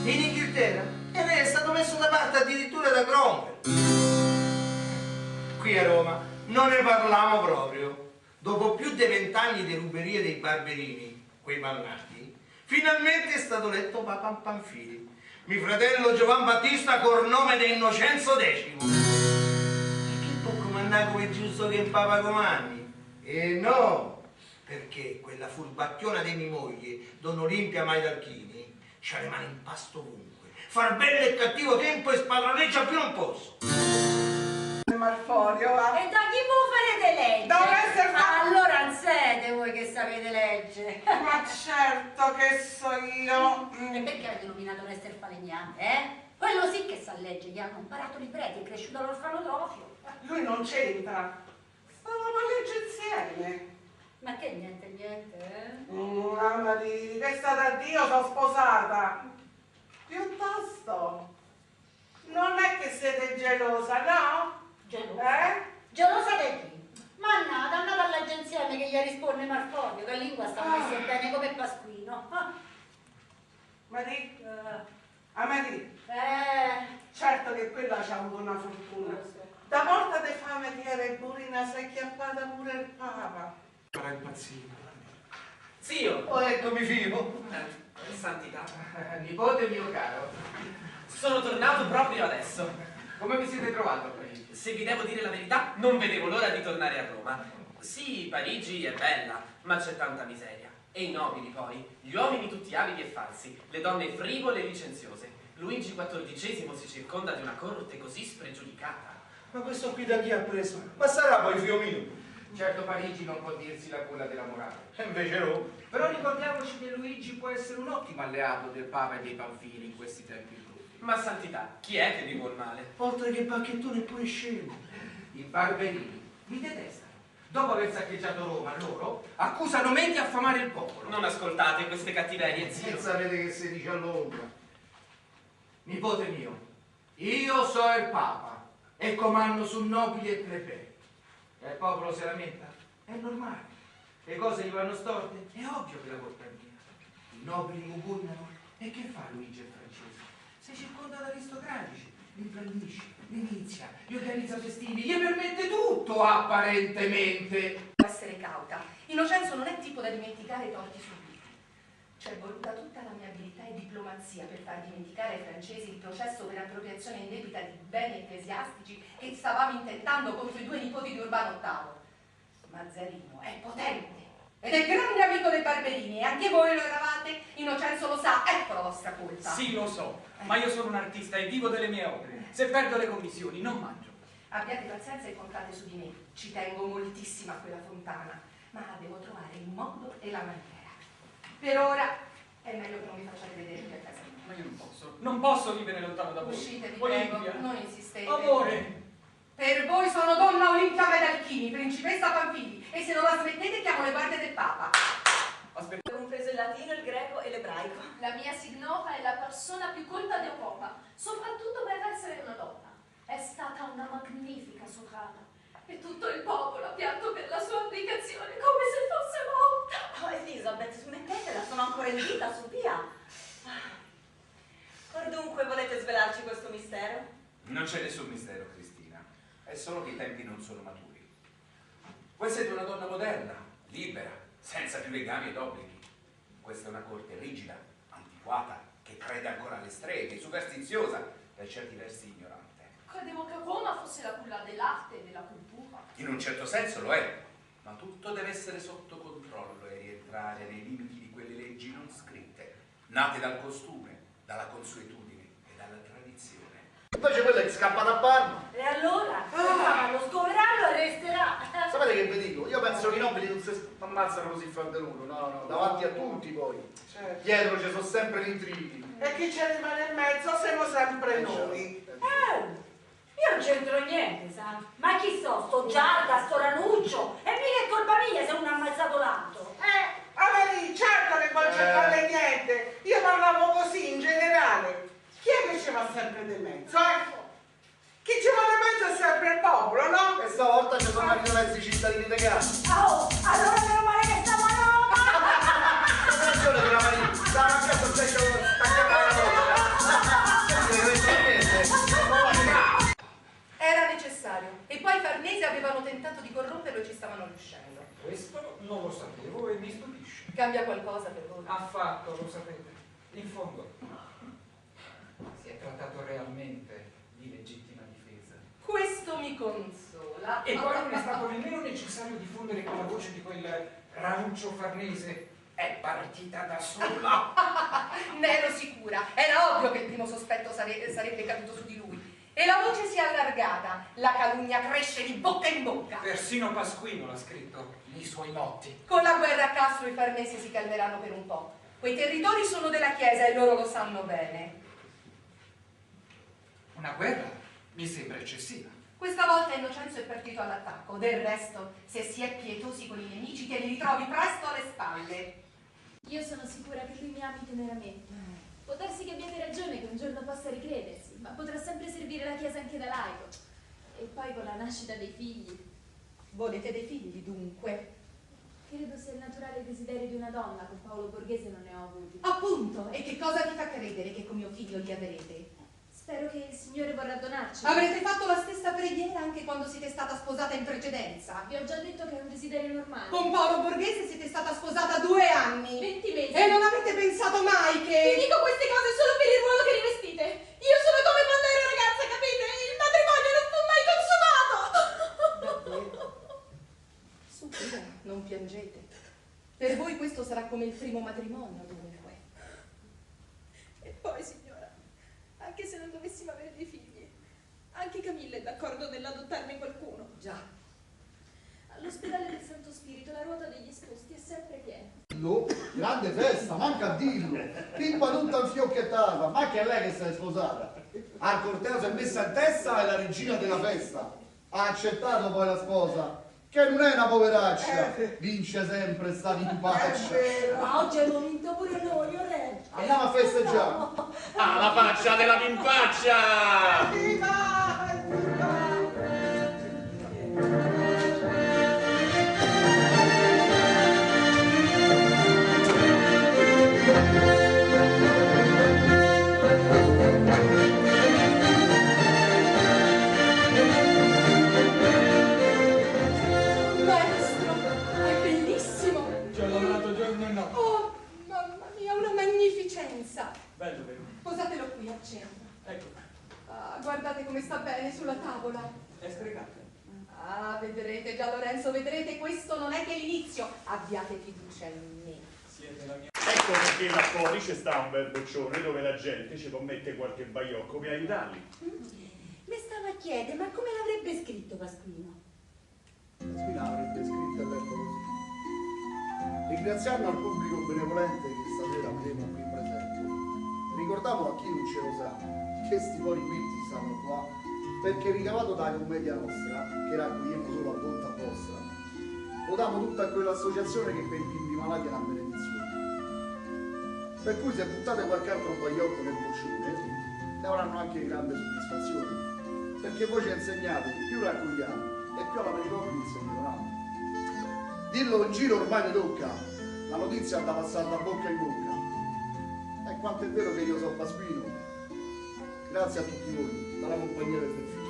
in Inghilterra e lei è stato messo da parte addirittura da Cromwell. Qui a Roma non ne parliamo proprio. Dopo più di 20 anni di ruberie dei Barberini, quei mannati, finalmente è stato eletto Papa Pamphili, mio fratello Giovan Battista col nome di Innocenzo X. E che può comandare come giusto che il Papa comandi? E no, perché quella furbacchiona di mia moglie, Don Olimpia Maidalchini, c'ha le mani in pasto ovunque, far bello e cattivo tempo e sparlaleggia più non posso. Marforio, va. E da chi voi farete legge? Dovreste fare... Allora anzete voi che sapete legge. Ma certo che so io. E perché avete nominato Lester Falegname, eh? Quello sì che sa legge, gli hanno imparato i preti, è cresciuto all'orfanotrofio. Lui non c'entra. Stavamo a legge insieme. Ma che niente, eh? Mamma di che è stata Dio, sono sposata. Piuttosto, non è che siete gelosa, no? Gelosa? Gelosa di chi? Mannata, andate all'agenzia che gli risponde Marforio, che lingua sta messa bene come Pasquino. Marì? Marì? Certo che quella c'ha avuto una fortuna. Da morta di fame che era il burina si è chiappata pure il Papa. Sarà impazzito. Zio! Oh, eccomi figlio. Santità. Nipote mio caro. Sono tornato proprio adesso. Come vi siete trovato a Parigi? Se vi devo dire la verità, non vedevo l'ora di tornare a Roma. Sì, Parigi è bella, ma c'è tanta miseria. E i nobili poi, gli uomini tutti avidi e falsi, le donne frivole e licenziose. Luigi XIV si circonda di una corte così spregiudicata. Ma questo qui da chi ha preso? Ma sarà poi figlio mio? Certo Parigi non può dirsi la culla della morale. E invece no. Però ricordiamoci che Luigi può essere un ottimo alleato del Papa e dei Pamphili in questi tempi brutti. Ma santità, chi è che vi vuol male? Oltre che bacchettone è pure scemo. I Barberini mi detestano. Dopo aver saccheggiato Roma, loro accusano me di affamare il popolo. Non ascoltate queste cattiverie, E zio. sapete che si dice all'ombra. Nipote mio, io so il Papa e comando su nobili e plebei. E il popolo si lamenta? È normale. Le cose gli vanno storte? È ovvio che la colpa è mia. I nobili mugugnano. E che fa Luigi il francese? Si circonda da aristocratici, li brandisce, li inizia, gli organizza festivi, gli permette tutto apparentemente. Devo essere cauta. Innocenzo non è tipo da dimenticare i torti subiti. C'è voluta tutta la mia abilità e diplomazia per far dimenticare ai francesi il processo per appropriazione indebita di beni ecclesiastici che stavamo intentando contro i due nipoti di Urbano VIII. Mazzarino è potente ed è grande amico dei Barberini e anche voi lo eravate. Innocenzo lo sa, ecco la vostra colpa. Sì, lo so, ma io sono un artista e vivo delle mie opere. Se perdo le commissioni non mangio. Abbiate pazienza e contate su di me. Ci tengo moltissimo a quella fontana, ma devo trovare il modo e la maniera. Per ora è meglio che non mi facciate vedere qui a casa mia. Ma io non posso vivere lontano da voi. Uscite, vi Olimpia. prego, non insistete. Amore! Per voi sono donna Olimpia Maidalchini, principessa Pamphili, e se non la smettete chiamo le guardie del Papa. Aspetta. Ho compreso il latino, il greco e l'ebraico. La mia signora è la persona più colta d'Europa, soprattutto per essere una donna. È stata una magnifica sovrana e tutto il popolo ha pianto per la sua abdicazione come se fosse morta. Oh, Elisabeth, smettetela, sono ancora in vita, su via. Or dunque volete svelarci questo mistero? Non c'è nessun mistero, Cristina. È solo che i tempi non sono maturi. Voi siete una donna moderna, libera, senza più legami ed obblighi. Questa è una corte rigida, antiquata, che crede ancora alle streghe, superstiziosa, per certi versi ignorante. Credevo che Roma fosse la culla dell'arte e della cultura. In un certo senso lo è, ma tutto deve essere sotto controllo e rientrare nei limiti di quelle leggi non scritte, nate dal costume, dalla consuetudine e dalla tradizione. Invece quella è scappata a Parma. E allora? Lo scoverarlo e resterà. Sapete che vi dico? Io penso che i nobili non si ammazzano così fra di loro, no, davanti a tutti poi. Certo. Dietro ci sono sempre gli intrighi. E chi ci rimane in mezzo siamo sempre noi. Io non c'entro niente, sa? Ma chi so, sto Giarda, sto Ranuccio? E mica è colpa mia se uno ha ammazzato l'altro. Averì, certo che non c'entrate niente. Io parlavo così in generale. Chi è che ci va sempre di mezzo, Chi ci va di mezzo è sempre il popolo, no? E stavolta ci sono anche mezzi cittadini legali. Oh, allora meno male che stiamo a Roma! Attenzione, della Marina, stava anche a sostegno, stacca la Cambia qualcosa per voi? Affatto, lo sapete. In fondo, si è trattato realmente di legittima difesa. Questo mi consola. E poi non è stato nemmeno necessario diffondere con la voce di quel Ranuccio Farnese. È partita da sola. Ne ero sicura. Era ovvio che il primo sospetto sarebbe caduto su di lui. E la voce si è allargata. La calunnia cresce di bocca in bocca. Persino Pasquino l'ha scritto nei suoi motti. Con la guerra a Castro i farnesi si calmeranno per un po'. Quei territori sono della Chiesa e loro lo sanno bene. Una guerra mi sembra eccessiva. Questa volta Innocenzo è partito all'attacco. Del resto, se si è pietosi con i nemici, te li ritrovi presto alle spalle. Io sono sicura che lui mi ami teneramente. Può darsi che abbiate ragione che un giorno possa ricredersi, ma potrà sempre servire la Chiesa anche da laico. E poi con la nascita dei figli. Volete dei figli, dunque? Credo sia il naturale desiderio di una donna, con Paolo Borghese non ne ho avuti. Appunto, e che cosa ti fa credere che con mio figlio li avrete? Spero che il Signore vorrà donarci. Avrete fatto la stessa preghiera anche quando siete stata sposata in precedenza? Vi ho già detto che è un desiderio normale. Con Paolo Borghese siete stata sposata 2 anni. 20 mesi. E non avete pensato mai Vi che... dico queste cose solo per il ruolo che rivestite. Io sono come quando ero ragazza, capite? Il matrimonio non fu mai consumato. Davvero? Su, via, non piangete. Per voi questo sarà come il primo matrimonio, dunque. E poi, signora, anche se non dovessimo avere dei figli, anche Camilla è d'accordo nell'adottarne qualcuno. Già. All'ospedale del Santo Spirito la ruota degli esposti è sempre piena. No, grande festa, manca a dirlo. Pippa tutta infiocchettata, ma che è lei che si è sposata? Al corteo si è messa in testa e la regina della festa. Ha accettato poi la sposa, che non è una poveraccia, vince sempre, sta in pace. Ma oggi abbiamo vinto pure noi, Re. Andiamo a festeggiare. Alla faccia della vimpaccia! Viva! Viva! Maestro, è bellissimo. Ci ho lavorato giorno e notte. Oh, mamma mia, una magnificenza. Bello, vero? Posatelo qui al centro. Ecco, Ah, guardate come sta bene sulla tavola. è stregata. Ah, vedrete già Lorenzo, vedrete, questo non è che l'inizio. Abbiate fiducia in me. Siete la mia... Ecco perché là fuori c'è sta un bel boccione dove la gente ci commette qualche baiocco per aiutarli. Mi stava a chiedere, ma come l'avrebbe scritto Pasquino? Spina avrebbe scritto e letto così. Ringraziando al pubblico benevolente che stasera vedremo qui presente, ricordiamo a chi non ce lo sa che sti pori quinti stanno qua perché ricavato da Commedia Nostra, che raccogliamo solo a conta vostra, lo diamo tutta a quell'associazione che per i bimbi malati è una benedizione. Per cui se buttate qualche altro baiocco nel boccione, ne avranno anche grande soddisfazione, perché voi ci insegnate, più raccogliamo e più alla Pericopoli si migliorano. Dillo in giro ormai ne tocca, la notizia anda passando da bocca in bocca. E quanto è vero che io sono Pasquino, grazie a tutti voi, dalla compagnia del Delfino.